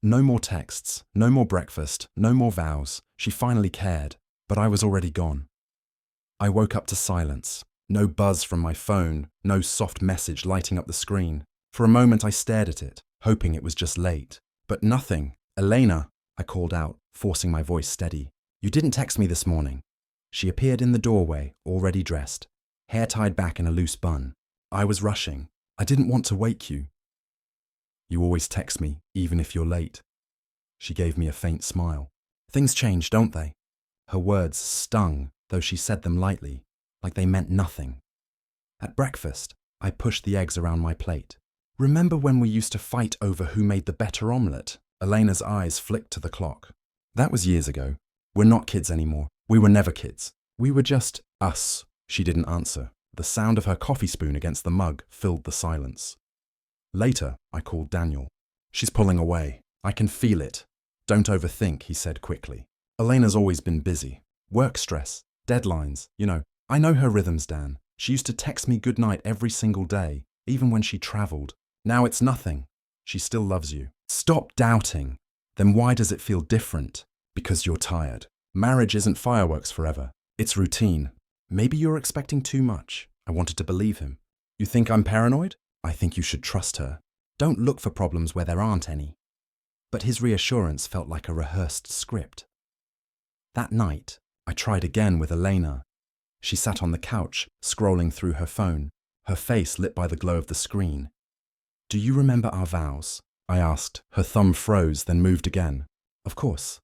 No more texts, no more breakfast, no more vows. She finally cared, but I was already gone. I woke up to silence. No buzz from my phone, no soft message lighting up the screen. For a moment I stared at it, hoping it was just late. But nothing. Elena, I called out, forcing my voice steady. You didn't text me this morning. She appeared in the doorway, already dressed, hair tied back in a loose bun. I was rushing. I didn't want to wake you. You always text me, even if you're late. She gave me a faint smile. Things change, don't they? Her words stung, though she said them lightly, like they meant nothing. At breakfast, I pushed the eggs around my plate. Remember when we used to fight over who made the better omelette? Elena's eyes flicked to the clock. That was years ago. We're not kids anymore. We were never kids. We were just us. She didn't answer. The sound of her coffee spoon against the mug filled the silence. Later, I called Daniel. She's pulling away. I can feel it. Don't overthink, he said quickly. Elena's always been busy. Work stress, deadlines, I know her rhythms, Dan. She used to text me goodnight every single day, even when she traveled. Now it's nothing. She still loves you. Stop doubting. Then why does it feel different? Because you're tired. Marriage isn't fireworks forever. It's routine. Maybe you're expecting too much. I wanted to believe him. You think I'm paranoid? I think you should trust her. Don't look for problems where there aren't any. But his reassurance felt like a rehearsed script. That night, I tried again with Elena. She sat on the couch, scrolling through her phone, her face lit by the glow of the screen. Do you remember our vows? I asked. Her thumb froze, then moved again. Of course.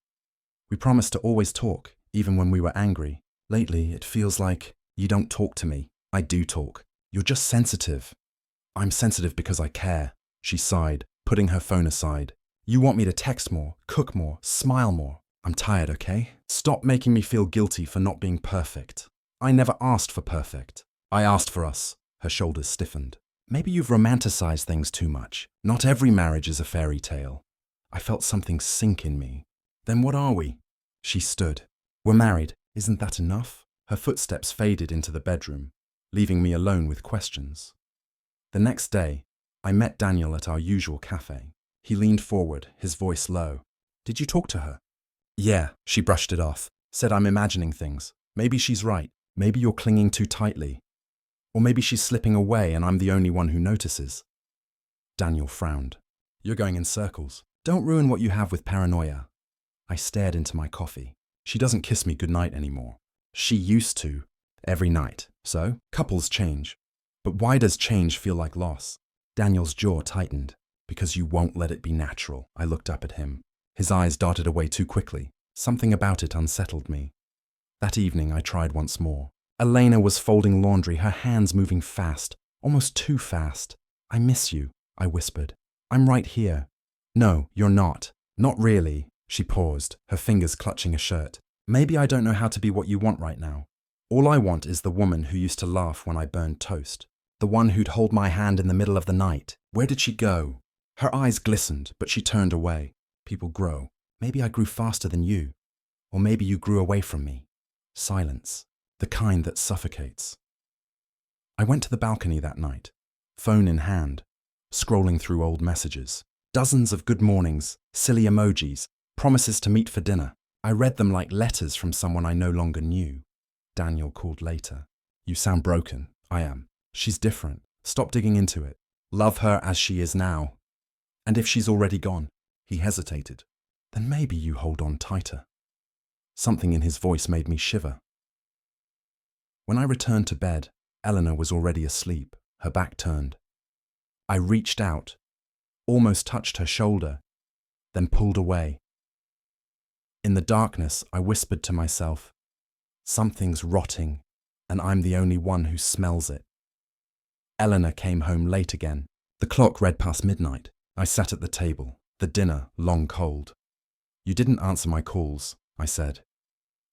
We promised to always talk, even when we were angry. Lately, it feels like you don't talk to me. I do talk. You're just sensitive. I'm sensitive because I care, she sighed, putting her phone aside. You want me to text more, cook more, smile more. I'm tired, okay? Stop making me feel guilty for not being perfect. I never asked for perfect. I asked for us. Her shoulders stiffened. Maybe you've romanticized things too much. Not every marriage is a fairy tale. I felt something sink in me. Then what are we? She stood. We're married. Isn't that enough? Her footsteps faded into the bedroom, leaving me alone with questions. The next day, I met Daniel at our usual cafe. He leaned forward, his voice low. Did you talk to her? Yeah, she brushed it off. Said I'm imagining things. Maybe she's right. Maybe you're clinging too tightly. Or maybe she's slipping away and I'm the only one who notices. Daniel frowned. You're going in circles. Don't ruin what you have with paranoia. I stared into my coffee. She doesn't kiss me goodnight anymore. She used to, every night. So, couples change. But why does change feel like loss? Daniel's jaw tightened. Because you won't let it be natural. I looked up at him. His eyes darted away too quickly. Something about it unsettled me. That evening I tried once more. Elena was folding laundry, her hands moving fast, almost too fast. I miss you, I whispered. I'm right here. No, you're not. Not really. She paused, her fingers clutching a shirt. Maybe I don't know how to be what you want right now. All I want is the woman who used to laugh when I burned toast. The one who'd hold my hand in the middle of the night. Where did she go? Her eyes glistened, but she turned away. People grow. Maybe I grew faster than you. Or maybe you grew away from me. Silence. The kind that suffocates. I went to the balcony that night, phone in hand, scrolling through old messages. Dozens of good mornings, silly emojis, promises to meet for dinner. I read them like letters from someone I no longer knew. Daniel called later. You sound broken. I am. She's different. Stop digging into it. Love her as she is now. And if she's already gone, he hesitated, then maybe you hold on tighter. Something in his voice made me shiver. When I returned to bed, Eleanor was already asleep, her back turned. I reached out, almost touched her shoulder, then pulled away. In the darkness, I whispered to myself, something's rotting, and I'm the only one who smells it. Eleanor came home late again. The clock read past midnight. I sat at the table, the dinner long cold. You didn't answer my calls, I said.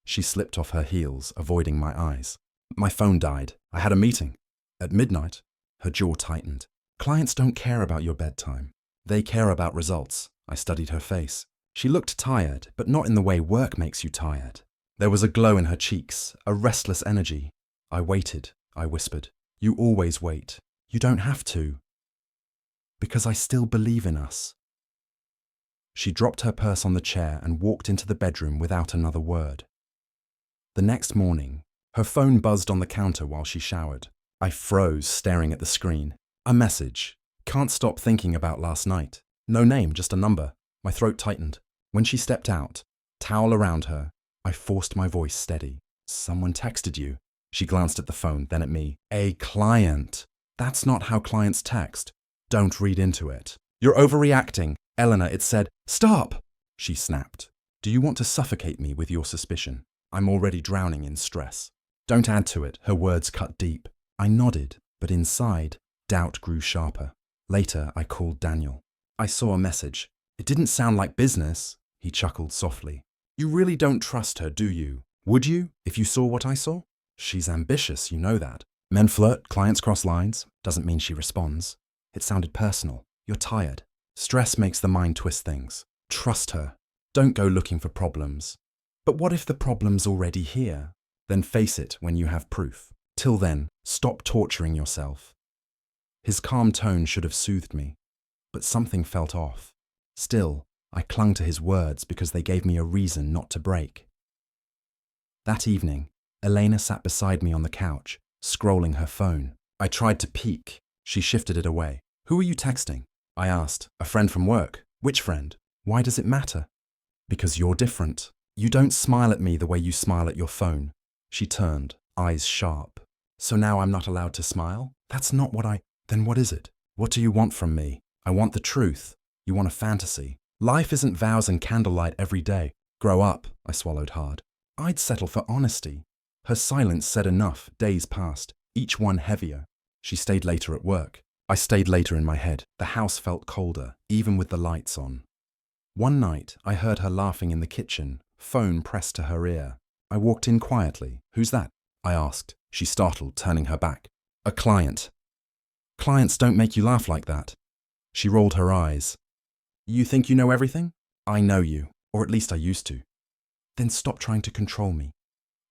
She slipped off her heels, avoiding my eyes. My phone died. I had a meeting. At midnight, her jaw tightened. Clients don't care about your bedtime. They care about results. I studied her face. She looked tired, but not in the way work makes you tired. There was a glow in her cheeks, a restless energy. I waited, I whispered. You always wait. You don't have to. Because I still believe in us. She dropped her purse on the chair and walked into the bedroom without another word. The next morning, her phone buzzed on the counter while she showered. I froze, staring at the screen. A message. Can't stop thinking about last night. No name, just a number. My throat tightened. When she stepped out, towel around her, I forced my voice steady. Someone texted you. She glanced at the phone, then at me. A client. That's not how clients text. Don't read into it. You're overreacting. Eleanor, it said, stop! She snapped. Do you want to suffocate me with your suspicion? I'm already drowning in stress. Don't add to it. Her words cut deep. I nodded, but inside, doubt grew sharper. Later, I called Daniel. I saw a message. It didn't sound like business. He chuckled softly. You really don't trust her, do you? Would you, if you saw what I saw? She's ambitious, you know that. Men flirt, clients cross lines. Doesn't mean she responds. It sounded personal. You're tired. Stress makes the mind twist things. Trust her. Don't go looking for problems. But what if the problem's already here? Then face it when you have proof. Till then, stop torturing yourself. His calm tone should have soothed me, but something felt off. Still, I clung to his words because they gave me a reason not to break. That evening, Elena sat beside me on the couch, scrolling her phone. I tried to peek. She shifted it away. Who are you texting? I asked. A friend from work. Which friend? Why does it matter? Because you're different. You don't smile at me the way you smile at your phone. She turned, eyes sharp. So now I'm not allowed to smile? That's not what Then what is it? What do you want from me? I want the truth. You want a fantasy. Life isn't vows and candlelight every day. Grow up, I swallowed hard. I'd settle for honesty. Her silence said enough. Days passed, each one heavier. She stayed later at work. I stayed later in my head. The house felt colder, even with the lights on. One night, I heard her laughing in the kitchen, phone pressed to her ear. I walked in quietly. Who's that? I asked. She startled, turning her back. A client. Clients don't make you laugh like that. She rolled her eyes. You think you know everything? I know you, or at least I used to. Then stop trying to control me.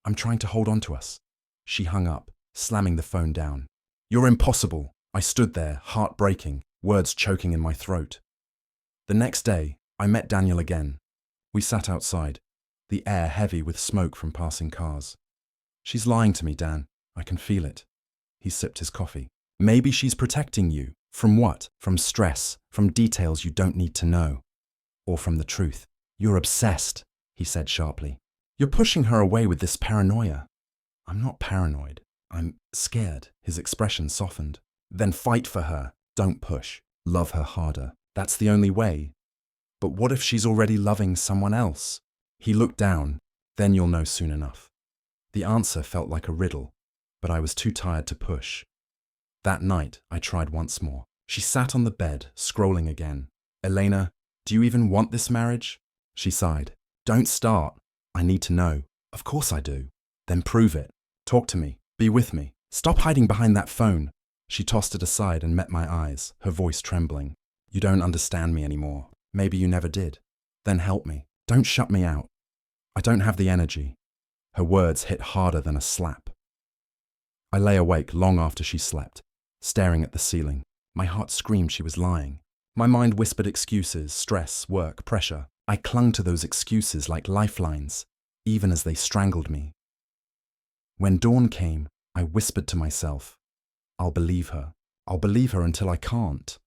I'm trying to hold on to us. She hung up, slamming the phone down. You're impossible. I stood there, heart breaking, words choking in my throat. The next day, I met Daniel again. We sat outside, the air heavy with smoke from passing cars. She's lying to me, Dan. I can feel it. He sipped his coffee. Maybe she's protecting you. From what? From stress, from details you don't need to know. Or from the truth. You're obsessed, he said sharply. You're pushing her away with this paranoia. I'm not paranoid. I'm scared. His expression softened. Then fight for her. Don't push. Love her harder. That's the only way. But what if she's already loving someone else? He looked down. Then you'll know soon enough. The answer felt like a riddle, but I was too tired to push. That night, I tried once more. She sat on the bed, scrolling again. Elena, do you even want this marriage? She sighed. Don't start. I need to know. Of course I do. Then prove it. Talk to me. Be with me. Stop hiding behind that phone. She tossed it aside and met my eyes, her voice trembling. You don't understand me anymore. Maybe you never did. Then help me. Don't shut me out. I don't have the energy. Her words hit harder than a slap. I lay awake long after she slept, staring at the ceiling. My heart screamed she was lying. My mind whispered excuses, stress, work, pressure. I clung to those excuses like lifelines, even as they strangled me. When dawn came, I whispered to myself, I'll believe her. I'll believe her until I can't.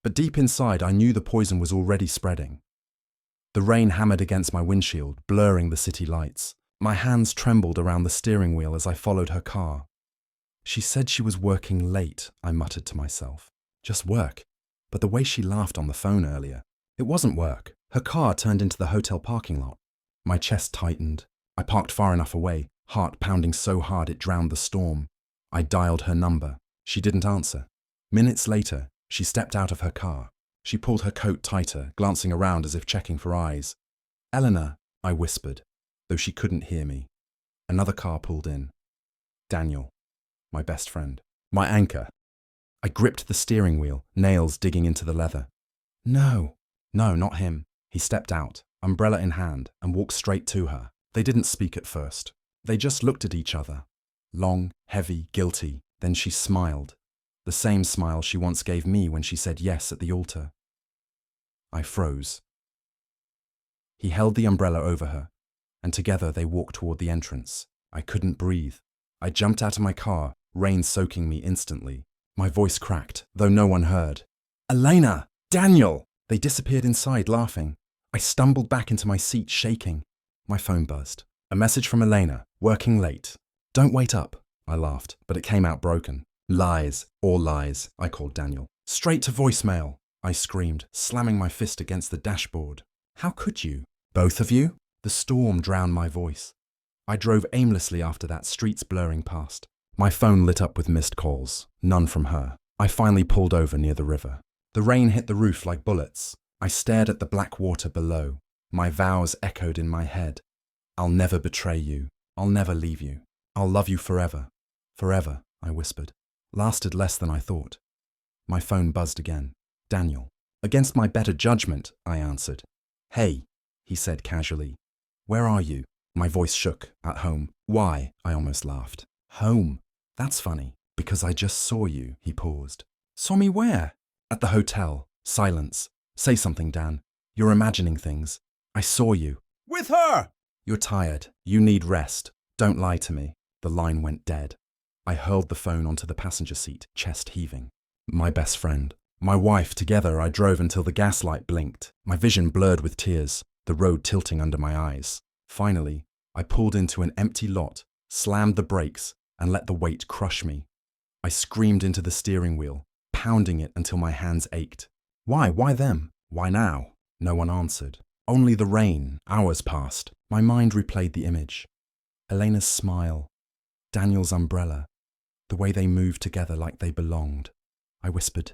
But deep inside, I knew the poison was already spreading. The rain hammered against my windshield, blurring the city lights. My hands trembled around the steering wheel as I followed her car. She said she was working late, I muttered to myself. Just work. But the way she laughed on the phone earlier, it wasn't work. Her car turned into the hotel parking lot. My chest tightened. I parked far enough away, heart pounding so hard it drowned the storm. I dialed her number. She didn't answer. Minutes later, she stepped out of her car. She pulled her coat tighter, glancing around as if checking for eyes. Eleanor, I whispered, though she couldn't hear me. Another car pulled in. Daniel, my best friend, my anchor. I gripped the steering wheel, nails digging into the leather. No, not him. He stepped out, umbrella in hand, and walked straight to her. They didn't speak at first. They just looked at each other. Long, heavy, guilty. Then she smiled. The same smile she once gave me when she said yes at the altar. I froze. He held the umbrella over her, and together they walked toward the entrance. I couldn't breathe. I jumped out of my car, rain soaking me instantly. My voice cracked, though no one heard. Elena! Daniel! They disappeared inside, laughing. I stumbled back into my seat, shaking. My phone buzzed. A message from Elena, working late. Don't wait up, I laughed, but it came out broken. Lies, all lies, I called Daniel. Straight to voicemail, I screamed, slamming my fist against the dashboard. How could you? Both of you? The storm drowned my voice. I drove aimlessly after that, streets blurring past. My phone lit up with missed calls, none from her. I finally pulled over near the river. The rain hit the roof like bullets. I stared at the black water below. My vows echoed in my head. I'll never betray you. I'll never leave you. I'll love you forever. Forever, I whispered. Lasted less than I thought. My phone buzzed again. Daniel. Against my better judgment, I answered. Hey, he said casually. Where are you? My voice shook. At home. Why? I almost laughed. Home? That's funny. Because I just saw you, he paused. Saw me where? At the hotel. Silence. Say something, Dan. You're imagining things. I saw you. With her! You're tired. You need rest. Don't lie to me. The line went dead. I hurled the phone onto the passenger seat, chest heaving. My best friend. My wife. Together I drove until the gaslight blinked. My vision blurred with tears, the road tilting under my eyes. Finally, I pulled into an empty lot, slammed the brakes, and let the weight crush me. I screamed into the steering wheel, pounding it until my hands ached. Why? Why them? Why now? No one answered. Only the rain. Hours passed. My mind replayed the image. Elena's smile. Daniel's umbrella. The way they moved together like they belonged. I whispered,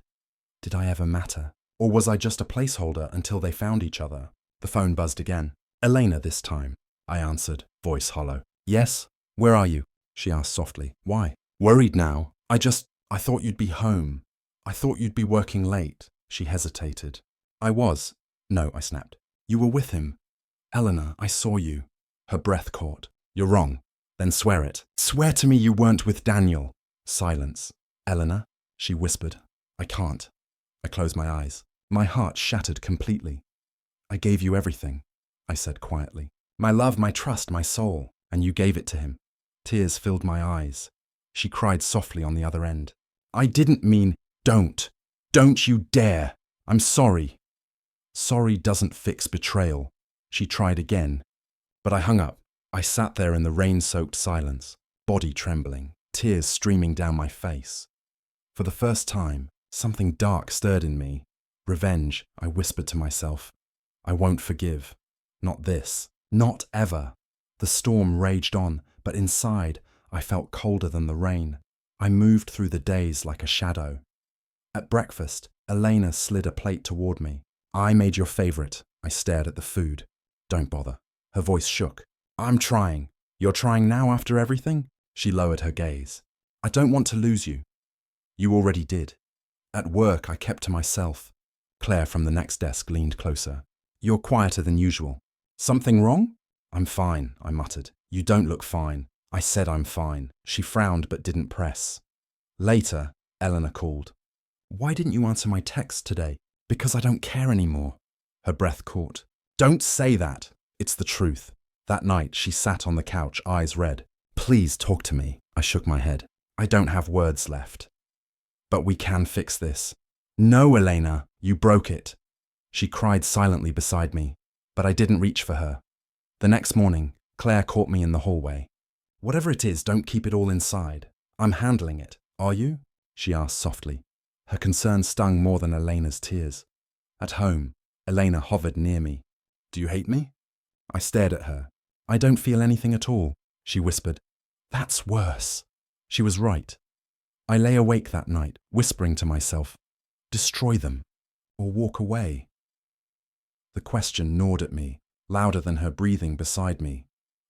did I ever matter? Or was I just a placeholder until they found each other? The phone buzzed again. Elena this time, I answered, voice hollow. Yes? Where are you? She asked softly. Why? Worried now. I thought you'd be home. I thought you'd be working late. She hesitated. I was. No, I snapped. You were with him. Eleanor, I saw you. Her breath caught. You're wrong. Then swear it. Swear to me you weren't with Daniel. Silence. Eleanor, she whispered. I can't. I closed my eyes. My heart shattered completely. I gave you everything, I said quietly. My love, my trust, my soul. And you gave it to him. Tears filled my eyes. She cried softly on the other end. I didn't mean, don't. Don't you dare. I'm sorry. Sorry doesn't fix betrayal. She tried again. But I hung up. I sat there in the rain-soaked silence, body trembling, tears streaming down my face. For the first time, something dark stirred in me. Revenge, I whispered to myself. I won't forgive. Not this. Not ever. The storm raged on, but inside, I felt colder than the rain. I moved through the days like a shadow. At breakfast, Elena slid a plate toward me. I made your favorite. I stared at the food. Don't bother. Her voice shook. I'm trying. You're trying now after everything? She lowered her gaze. I don't want to lose you. You already did. At work, I kept to myself. Claire from the next desk leaned closer. You're quieter than usual. Something wrong? I'm fine, I muttered. You don't look fine. I said I'm fine. She frowned but didn't press. Later, Eleanor called. Why didn't you answer my text today? Because I don't care anymore. Her breath caught. Don't say that. It's the truth. That night, she sat on the couch, eyes red. Please talk to me. I shook my head. I don't have words left. But we can fix this. No, Elena, you broke it. She cried silently beside me, but I didn't reach for her. The next morning, Claire caught me in the hallway. Whatever it is, don't keep it all inside. I'm handling it. Are you? She asked softly. Her concern stung more than Elena's tears. At home, Elena hovered near me. Do you hate me? I stared at her. I don't feel anything at all, she whispered. That's worse. She was right. I lay awake that night, whispering to myself, destroy them, or walk away. The question gnawed at me, louder than her breathing beside me.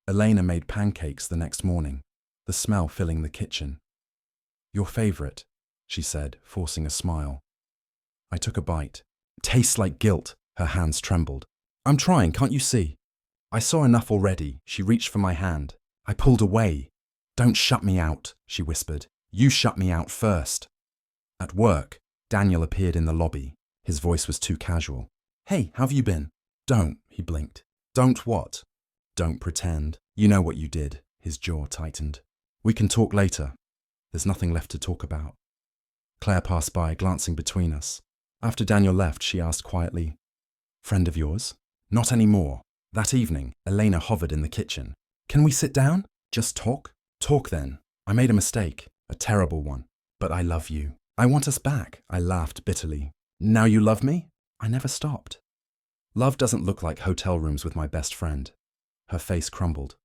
Elena made pancakes the next morning, the smell filling the kitchen. Your favorite, she said, forcing a smile. I took a bite. Tastes like guilt, her hands trembled. I'm trying, can't you see? I saw enough already. She reached for my hand. I pulled away. Don't shut me out, she whispered. You shut me out first. At work, Daniel appeared in the lobby. His voice was too casual. Hey, how've you been? Don't, he blinked. Don't what? Don't pretend. You know what you did. His jaw tightened. We can talk later. There's nothing left to talk about. Claire passed by, glancing between us. After Daniel left, she asked quietly, "Friend of yours?" "Not anymore." That evening, Elena hovered in the kitchen. "Can we sit down? Just talk?" "Talk then. I made a mistake. A terrible one. But I love you. I want us back." I laughed bitterly. "Now you love me?" I never stopped. "Love doesn't look like hotel rooms with my best friend." Her face crumbled.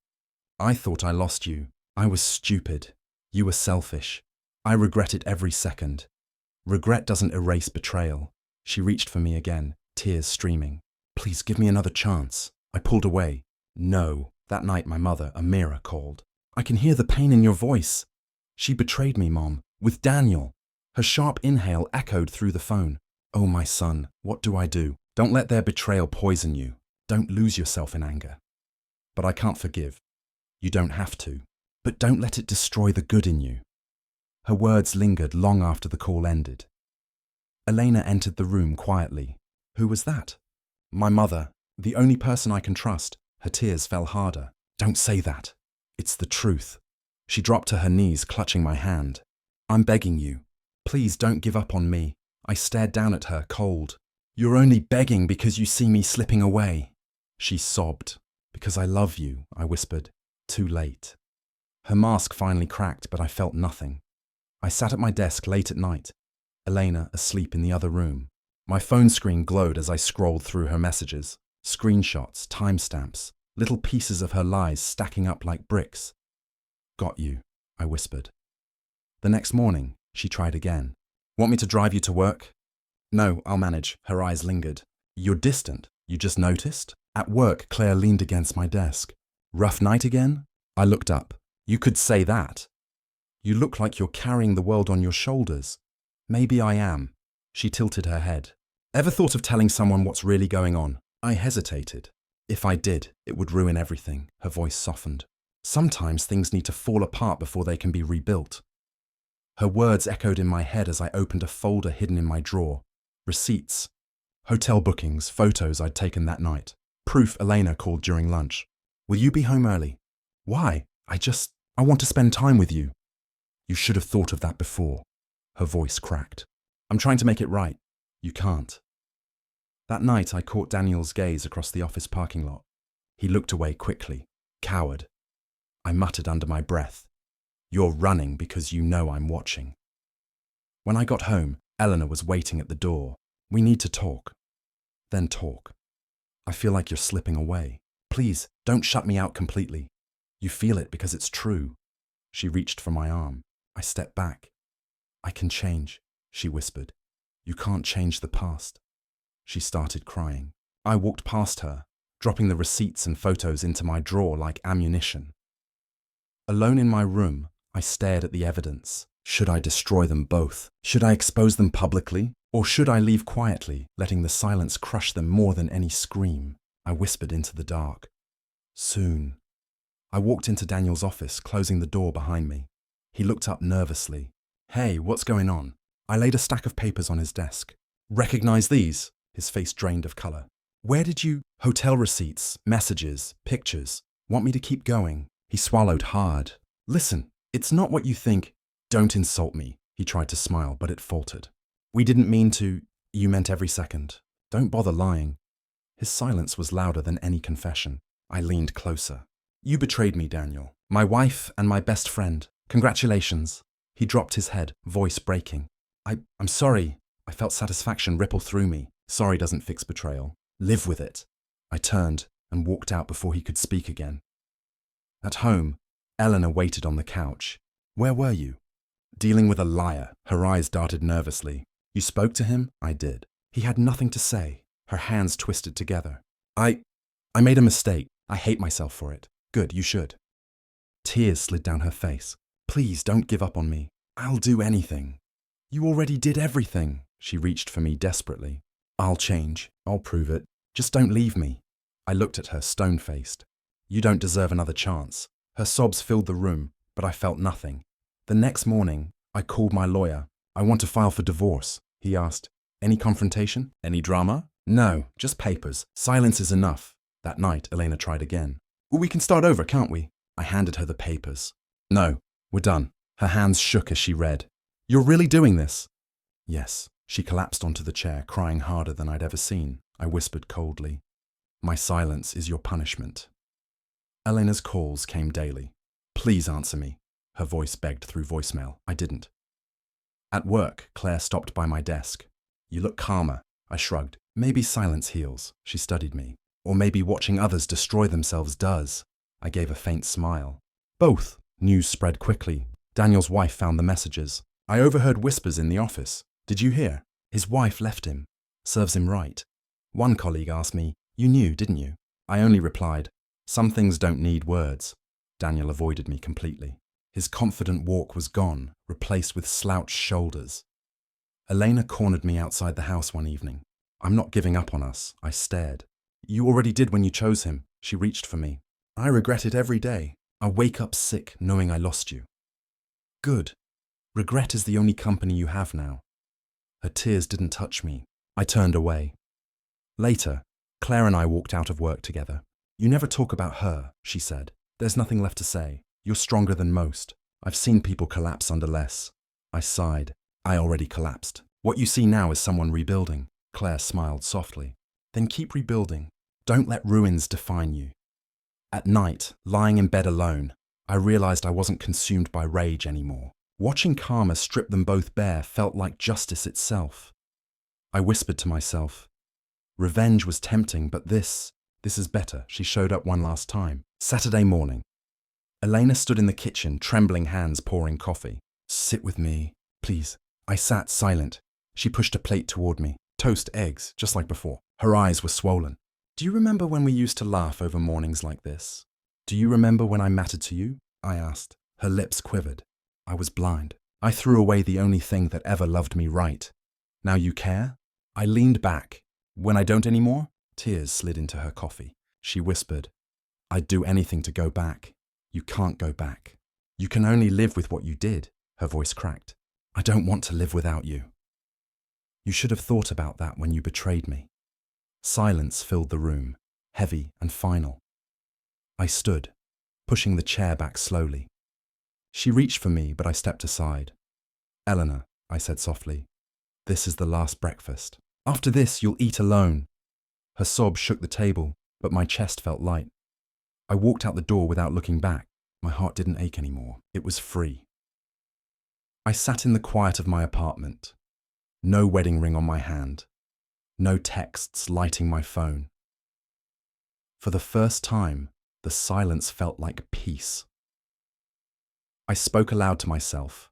"I thought I lost you. I was stupid. You were selfish. I regret it every second. Regret doesn't erase betrayal." She reached for me again, tears streaming. "Please give me another chance." I pulled away. "No." That night my mother, Amira, called. "I can hear the pain in your voice." "She betrayed me, Mom, with Daniel." Her sharp inhale echoed through the phone. "Oh, my son, what do I do? Don't let their betrayal poison you. Don't lose yourself in anger." "But I can't forgive." "You don't have to. But don't let it destroy the good in you." Her words lingered long after the call ended. Elena entered the room quietly. Who was that? My mother, the only person I can trust. Her tears fell harder. "Don't say that. It's the truth." She dropped to her knees, clutching my hand. "I'm begging you. Please don't give up on me." I stared down at her, cold. "You're only begging because you see me slipping away." She sobbed. "Because I love you," I whispered. Too late. Her mask finally cracked, but I felt nothing. I sat at my desk late at night. Elena asleep in the other room. My phone screen glowed as I scrolled through her messages. Screenshots, timestamps, little pieces of her lies stacking up like bricks. "Got you," I whispered. The next morning, she tried again. "Want me to drive you to work?" "No, I'll manage." Her eyes lingered. "You're distant. You just noticed?" At work, Claire leaned against my desk. "Rough night again?" I looked up. "You could say that." "You look like you're carrying the world on your shoulders." "Maybe I am." She tilted her head. "Ever thought of telling someone what's really going on?" I hesitated. "If I did, it would ruin everything." Her voice softened. "Sometimes things need to fall apart before they can be rebuilt." Her words echoed in my head as I opened a folder hidden in my drawer. Receipts. Hotel bookings, photos I'd taken that night. Proof Elena called during lunch. "Will you be home early?" "Why? I want to spend time with you." "You should have thought of that before." Her voice cracked. "I'm trying to make it right." "You can't." That night I caught Daniel's gaze across the office parking lot. He looked away quickly. Coward. I muttered under my breath, "You're running because you know I'm watching." When I got home, Eleanor was waiting at the door. "We need to talk." "Then talk." "I feel like you're slipping away. Please, don't shut me out completely." "You feel it because it's true." She reached for my arm. I stepped back. "I can change," she whispered. "You can't change the past." She started crying. I walked past her, dropping the receipts and photos into my drawer like ammunition. Alone in my room, I stared at the evidence. Should I destroy them both? Should I expose them publicly? Or should I leave quietly, letting the silence crush them more than any scream? I whispered into the dark. "Soon." I walked into Daniel's office, closing the door behind me. He looked up nervously. "Hey, what's going on?" I laid a stack of papers on his desk. "Recognize these?" His face drained of color. "Where did you—" "Hotel receipts, messages, pictures. Want me to keep going?" He swallowed hard. "Listen, it's not what you think." "Don't insult me." He tried to smile, but it faltered. "We didn't mean to—" "You meant every second. Don't bother lying." His silence was louder than any confession. I leaned closer. "You betrayed me, Daniel. My wife and my best friend. Congratulations." He dropped his head, voice breaking. I'm sorry." I felt satisfaction ripple through me. Sorry doesn't fix betrayal. Live with it. I turned and walked out before he could speak again. At home, Eleanor waited on the couch. "Where were you?" "Dealing with a liar." Her eyes darted nervously. "You spoke to him?" I did. He had nothing to say. Her hands twisted together. I made a mistake. I hate myself for it." "Good, you should." Tears slid down her face. "Please don't give up on me. I'll do anything." "You already did everything." She reached for me desperately. "I'll change. I'll prove it. Just don't leave me." I looked at her, stone-faced. "You don't deserve another chance." Her sobs filled the room, but I felt nothing. The next morning, I called my lawyer. "I want to file for divorce." He asked, "Any confrontation? Any drama?" "No, just papers. Silence is enough." That night, Elena tried again. Well, we can start over, can't we? I handed her the papers. No, we're done. Her hands shook as she read. You're really doing this? Yes. She collapsed onto the chair, crying harder than I'd ever seen. I whispered coldly. My silence is your punishment. Elena's calls came daily. Please answer me. Her voice begged through voicemail. I didn't. At work, Claire stopped by my desk. You look calmer. I shrugged. Maybe silence heals. She studied me. Or maybe watching others destroy themselves does. I gave a faint smile. Both. News spread quickly. Daniel's wife found the messages. I overheard whispers in the office. Did you hear? His wife left him. Serves him right. One colleague asked me, you knew, didn't you? I only replied, some things don't need words. Daniel avoided me completely. His confident walk was gone, replaced with slouched shoulders. Elena cornered me outside the house one evening. I'm not giving up on us. I stared. You already did when you chose him. She reached for me. I regret it every day. I wake up sick knowing I lost you. Good. Regret is the only company you have now. Her tears didn't touch me. I turned away. Later, Claire and I walked out of work together. You never talk about her, she said. There's nothing left to say. You're stronger than most. I've seen people collapse under less. I sighed. I already collapsed. What you see now is someone rebuilding. Claire smiled softly. Then keep rebuilding. Don't let ruins define you. At night, lying in bed alone, I realized I wasn't consumed by rage anymore. Watching karma strip them both bare felt like justice itself. I whispered to myself, revenge was tempting, but this is better. She showed up one last time. Saturday morning. Elena stood in the kitchen, trembling hands pouring coffee. Sit with me, please. I sat silent. She pushed a plate toward me. Toast, eggs, just like before. Her eyes were swollen. Do you remember when we used to laugh over mornings like this? Do you remember when I mattered to you? I asked. Her lips quivered. I was blind. I threw away the only thing that ever loved me right. Now you care? I leaned back. When I don't anymore? Tears slid into her coffee. She whispered, I'd do anything to go back. You can't go back. You can only live with what you did. Her voice cracked. I don't want to live without you. You should have thought about that when you betrayed me. Silence filled the room, heavy and final. I stood, pushing the chair back slowly. She reached for me, but I stepped aside. Eleanor, I said softly, this is the last breakfast. After this, you'll eat alone. Her sob shook the table, but my chest felt light. I walked out the door without looking back. My heart didn't ache anymore. It was free. I sat in the quiet of my apartment. No wedding ring on my hand. No texts lighting my phone. For the first time, the silence felt like peace. I spoke aloud to myself.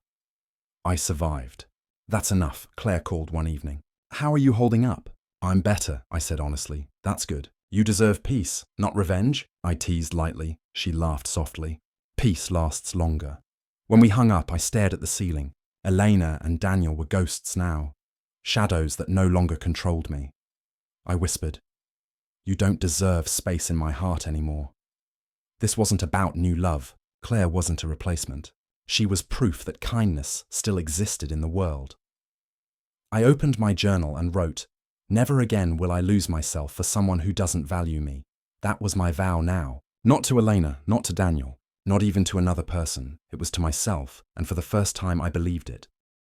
I survived. That's enough, Claire called one evening. How are you holding up? I'm better, I said honestly. That's good. You deserve peace, not revenge, I teased lightly. She laughed softly. Peace lasts longer. When we hung up, I stared at the ceiling. Elena and Daniel were ghosts now, shadows that no longer controlled me. I whispered, you don't deserve space in my heart anymore. This wasn't about new love. Claire wasn't a replacement. She was proof that kindness still existed in the world. I opened my journal and wrote, never again will I lose myself for someone who doesn't value me. That was my vow now. Not to Elena, not to Daniel, not even to another person. It was to myself, and for the first time I believed it.